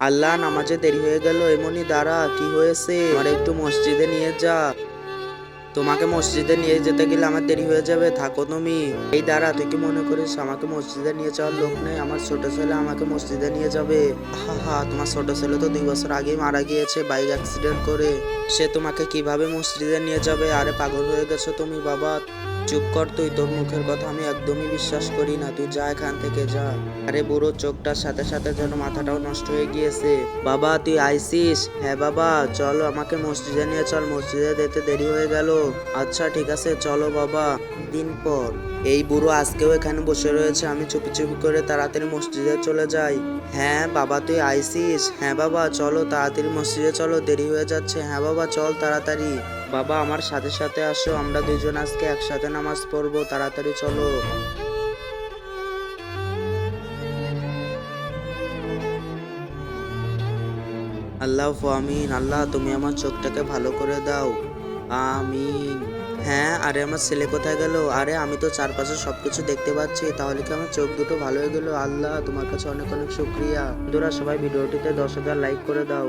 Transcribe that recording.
আল্লাহ, নামাজে দেরি হয়ে গেল। এমনই দাঁড়া, কি হয়েছে? আমার একটু মসজিদে নিয়ে যা। তোমাকে মসজিদে নিয়ে যেতে গেলে আমার দেরি হয়ে যাবে, থাকো তুমি। এই দাঁড়া, তুই কি মনে করিস আমাকে মসজিদে নিয়ে যাওয়ার লোক নেই? আমার ছোট ছেলে আমাকে মসজিদে নিয়ে যাবে। হা হা, তোমার ছোট ছেলে তো 2 বছর আগেই মারা গিয়েছে বাইক অ্যাক্সিডেন্ট করে। সে তোমাকে কিভাবে মসজিদে নিয়ে যাবে? আরে পাগল হয়ে গেছো তুমি বাবা। চুপ কর তুই, তোর মুখের কথা আমি একদমই বিশ্বাস করি না। তুই যা এখান থেকে যা। আরে বুড়ো চোখটার সাথে সাথে যেন মাথাটাও নষ্ট হয়ে গিয়েছে। বাবা তুই আইসিস? হ্যাঁ বাবা, চলো আমাকে মসজিদে নিয়ে চল, মসজিদে যেতে দেরি হয়ে গেল। আচ্ছা ঠিক আছে, চলো বাবা। দিন পর এই বুড়ো আজকেও এখানে বসে রয়েছে। আমি চুপি চুপি করে তাড়াতাড়ি মসজিদে চলে যাই। হ্যাঁ বাবা তুই আইসিস? হ্যাঁ বাবা, চলো তাড়াতাড়ি মসজিদে চলো, দেরি হয়ে যাচ্ছে। হ্যাঁ বাবা চল তাড়াতাড়ি। বাবা আমার সাথে সাথে আসো, আমরা দুজন আজকে একসাথে নামাজ পড়বো, তাড়াতাড়ি চলো। আল্লাহ আমিন। আল্লাহ তুমি আমার চোখটাকে ভালো করে দাও। আমিন। হ্যাঁ, আরে আমার ছেলে কোথায় গেল? আরে আমি তো চারপাশে সবকিছু দেখতে পাচ্ছি, তাহলে কি আমার চোখ দুটো ভালো হয়ে গেল? আল্লাহ তোমার কাছে অনেক অনেক শুক্রিয়া। বন্ধুরা সবাই ভিডিওটিতে 10,000 লাইক করে দাও।